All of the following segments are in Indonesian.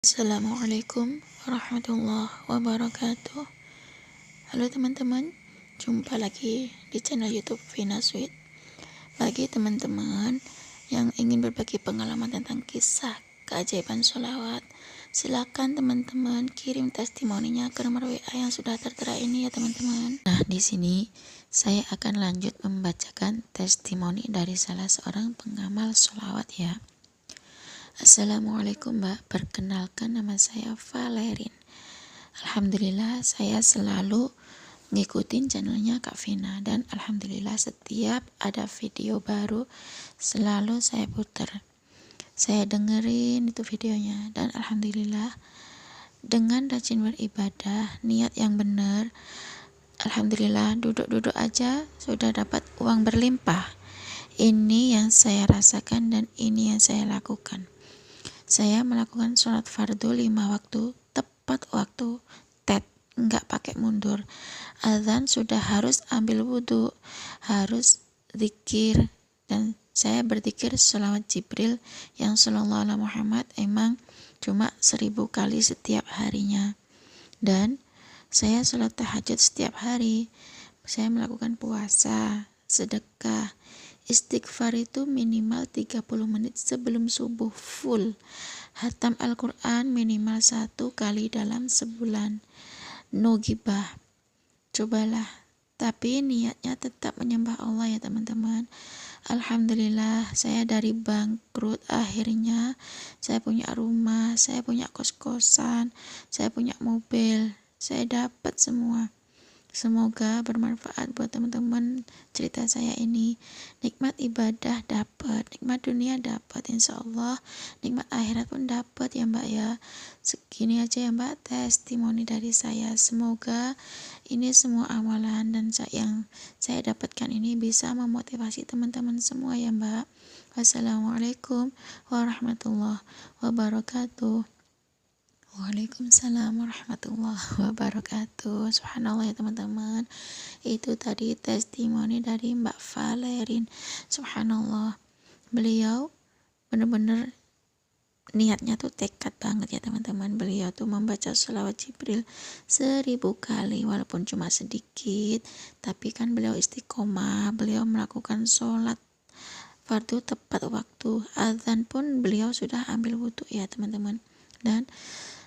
Assalamualaikum warahmatullahi wabarakatuh. Halo teman-teman, jumpa lagi di channel YouTube Vina Sweet. Bagi teman-teman yang ingin berbagi pengalaman tentang kisah keajaiban sholawat, silakan teman-teman kirim testimoninya ke nomor WA yang sudah tertera ini ya teman-teman. Nah, di sini saya akan lanjut membacakan testimoni dari salah seorang pengamal sholawat ya. Assalamualaikum Mbak, perkenalkan nama saya Valerin. Alhamdulillah saya selalu ngikutin channelnya Kak Vina dan alhamdulillah setiap ada video baru selalu saya putar. Saya dengerin itu videonya dan alhamdulillah dengan rajin beribadah, niat yang benar, alhamdulillah duduk-duduk aja sudah dapat uang berlimpah. Ini yang saya rasakan dan ini yang saya lakukan. Saya melakukan sholat fardu 5 waktu, tepat waktu, nggak pakai mundur. Azan sudah harus ambil wudhu, harus zikir, dan saya berzikir sholawat Jibril yang sallallahu alaihi Muhammad emang cuma 1000 kali setiap harinya. Dan saya sholat tahajud setiap hari. Saya melakukan puasa, sedekah, istighfar itu minimal 30 menit sebelum subuh full. Hatam Al-Quran minimal 1 kali dalam sebulan. No gibah. Cobalah. Tapi niatnya tetap menyembah Allah ya teman-teman. Alhamdulillah saya dari bangkrut akhirnya saya punya rumah, saya punya kos-kosan, saya punya mobil, saya dapat semua. Semoga bermanfaat buat teman-teman cerita saya ini. Nikmat ibadah dapat, nikmat dunia dapat, insya Allah nikmat akhirat pun dapat ya Mbak ya. Segini aja ya Mbak testimoni dari saya. Semoga ini semua amalan dan yang saya dapatkan ini bisa memotivasi teman-teman semua ya Mbak. Wassalamualaikum warahmatullahi wabarakatuh. Waalaikumsalam warahmatullahi wabarakatuh. Subhanallah ya teman-teman, itu tadi testimoni dari Mbak Valerin. Subhanallah, beliau benar-benar niatnya tuh tekad banget ya teman-teman. Beliau tuh membaca sholawat Jibril 1000 kali walaupun cuma sedikit, tapi kan beliau istiqomah, beliau melakukan sholat fardu tepat waktu, azan pun beliau sudah ambil wudhu ya teman-teman. Dan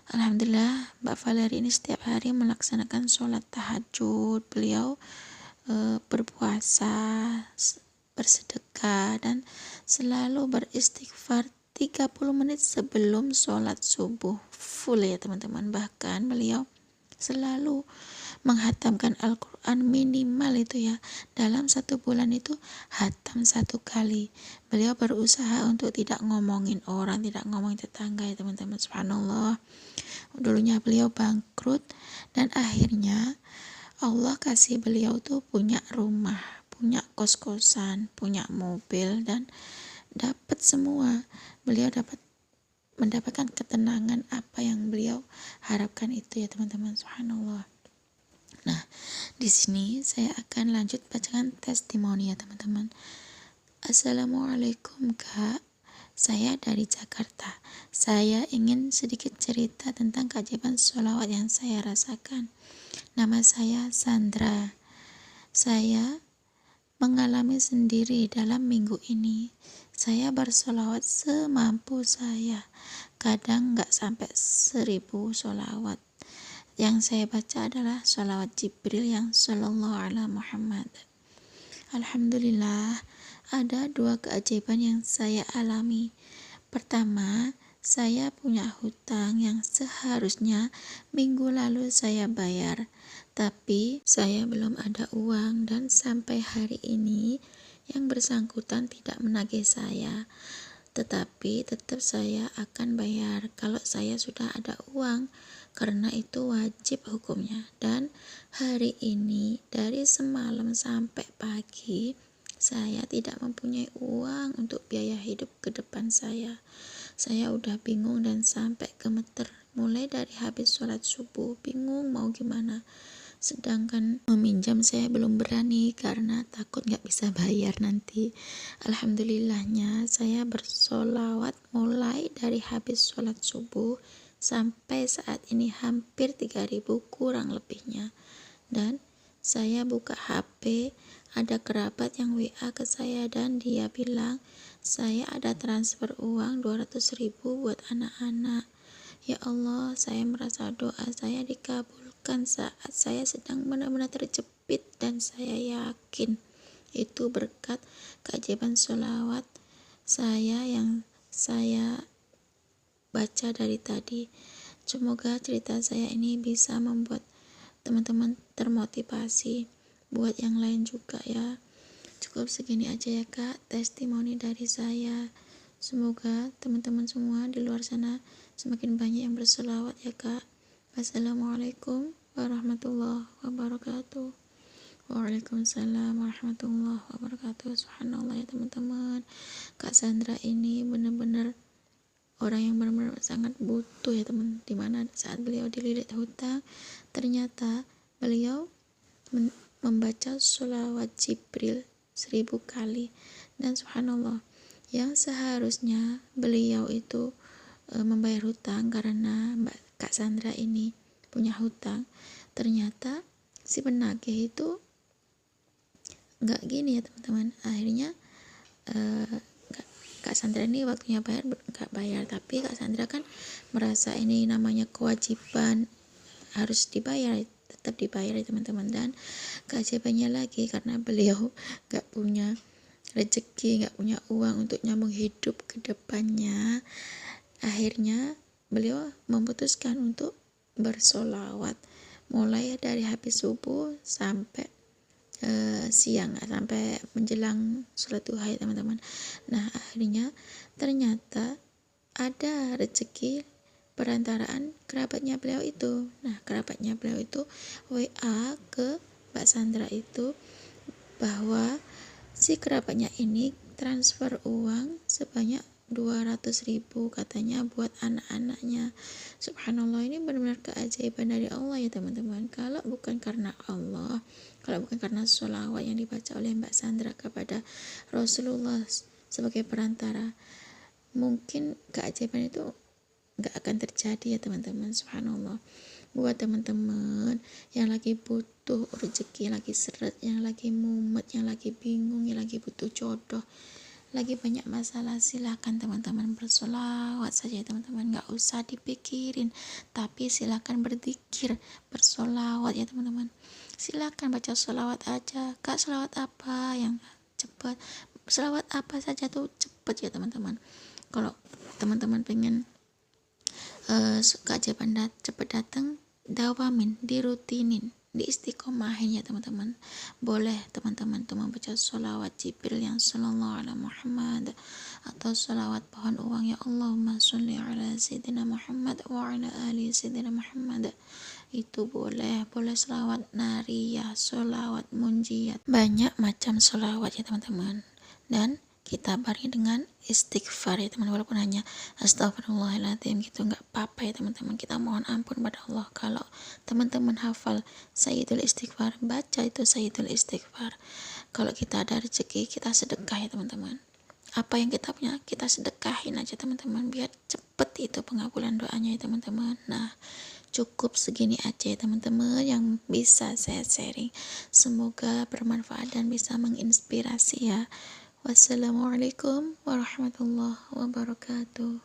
alhamdulillah Mbak Valeri ini setiap hari melaksanakan sholat tahajud, beliau berpuasa, bersedekah, dan selalu beristighfar 30 menit sebelum sholat subuh full ya teman-teman. Bahkan beliau selalu menghatamkan Al-Quran minimal itu ya, dalam 1 bulan itu hatam 1 kali. Beliau berusaha untuk tidak ngomongin orang, tidak ngomongin tetangga ya teman-teman. Subhanallah, dulunya beliau bangkrut dan akhirnya Allah kasih beliau tuh punya rumah, punya kos-kosan, punya mobil, dan dapat semua. Beliau mendapatkan ketenangan apa yang beliau harapkan itu ya teman-teman. Subhanallah. Nah, di sini saya akan lanjut bacakan testimoni ya teman-teman. Assalamualaikum Kak, saya dari Jakarta. Saya ingin sedikit cerita tentang keajaiban sholawat yang saya rasakan. Nama saya Sandra. Saya mengalami sendiri dalam minggu ini. Saya bersolawat semampu saya. Kadang gak sampai 1000 solawat. Yang saya baca adalah sholawat Jibril yang sallallahu alaihi Muhammad. Alhamdulillah, ada 2 keajaiban yang saya alami. Pertama, saya punya hutang yang seharusnya minggu lalu saya bayar, tapi saya belum ada uang dan sampai hari ini yang bersangkutan tidak menagih saya. Tetapi tetap saya akan bayar kalau saya sudah ada uang, karena itu wajib hukumnya. Dan hari ini dari semalam sampai pagi saya tidak mempunyai uang untuk biaya hidup ke depan saya. Saya udah bingung dan sampai gemeter, mulai dari habis sholat subuh bingung mau gimana. Sedangkan meminjam saya belum berani karena takut gak bisa bayar nanti. Alhamdulillahnya saya bersolawat mulai dari habis sholat subuh sampai saat ini hampir 3.000 kurang lebihnya. Dan saya buka HP, ada kerabat yang WA ke saya dan dia bilang, saya ada transfer uang 200.000 buat anak-anak. Ya Allah, saya merasa doa saya dikabulkan saat saya sedang benar-benar terjepit, dan saya yakin itu berkat keajaiban sholawat saya yang saya baca dari tadi. Semoga cerita saya ini bisa membuat teman-teman termotivasi buat yang lain juga ya. Cukup segini aja ya Kak, testimoni dari saya. Semoga teman-teman semua di luar sana semakin banyak yang berselawat ya Kak. Wassalamualaikum warahmatullahi wabarakatuh. Waalaikumsalam warahmatullahi wabarakatuh. Subhanallah ya teman-teman, Kak Sandra ini benar-benar orang yang benar-benar sangat butuh ya teman. Dimana saat beliau dililit hutang, ternyata beliau membaca sholawat Jibril 1000 kali. Dan subhanallah, yang seharusnya beliau itu membayar hutang karena Kak Sandra ini punya hutang, ternyata si penagih itu nggak gini ya teman-teman. Akhirnya Kak Sandra ini waktunya bayar nggak bayar, tapi Kak Sandra kan merasa ini namanya kewajiban harus dibayar, tetap dibayar ya teman-teman. Dan keajaibannya lagi, karena beliau nggak punya rezeki, nggak punya uang untuk nyambung hidup ke depannya, akhirnya beliau memutuskan untuk bersolawat mulai dari habis subuh sampai siang, sampai menjelang sholat duha ya teman-teman. Nah akhirnya ternyata ada rezeki perantaraan kerabatnya beliau itu. Nah kerabatnya beliau itu WA ke Mbak Sandra itu bahwa si kerabatnya ini transfer uang sebanyak 200.000 katanya buat anak-anaknya. Subhanallah, ini benar-benar keajaiban dari Allah ya teman-teman. Kalau bukan karena Allah, kalau bukan karena sholawat yang dibaca oleh Mbak Sandra kepada Rasulullah sebagai perantara, mungkin keajaiban itu gak akan terjadi ya teman-teman. Subhanallah, buat teman-teman yang lagi butuh rezeki, lagi seret, yang lagi mumet, yang lagi bingung, yang lagi butuh jodoh, lagi banyak masalah, silakan teman-teman bersolawat saja ya teman-teman. Gak usah dipikirin, tapi silakan berzikir, bersolawat ya teman-teman. Silakan baca solawat aja. Kak, solawat apa yang cepat? Solawat apa saja tuh cepat ya teman-teman. Kalau teman-teman pengen keajaiban cepat datang, dawamin, dirutinin, diistiqomahin ya teman-teman. Boleh teman-teman tuh membaca sholawat Jibril yang sallallahu ala Muhammad, atau sholawat pohon uang ya Allahumma sholli ala sayyidina Muhammad wa ala ali sayyidina Muhammad. Itu boleh sholawat nariyah, sholawat munjiyat, banyak macam sholawat ya teman-teman. Dan kita barengi dengan istighfar ya teman, walaupun hanya astagfirullahaladzim gitu, nggak apa-apa ya teman-teman. Kita mohon ampun pada Allah. Kalau teman-teman hafal sayyidul istighfar, baca itu sayyidul istighfar. Kalau kita ada rezeki, kita sedekah ya teman-teman. Apa yang kita punya, kita sedekahin aja teman-teman, biar cepet itu pengabulan doanya ya teman-teman. Nah cukup segini aja ya teman-teman yang bisa saya sharing. Semoga bermanfaat dan bisa menginspirasi ya. Wassalamualaikum warahmatullahi wabarakatuh.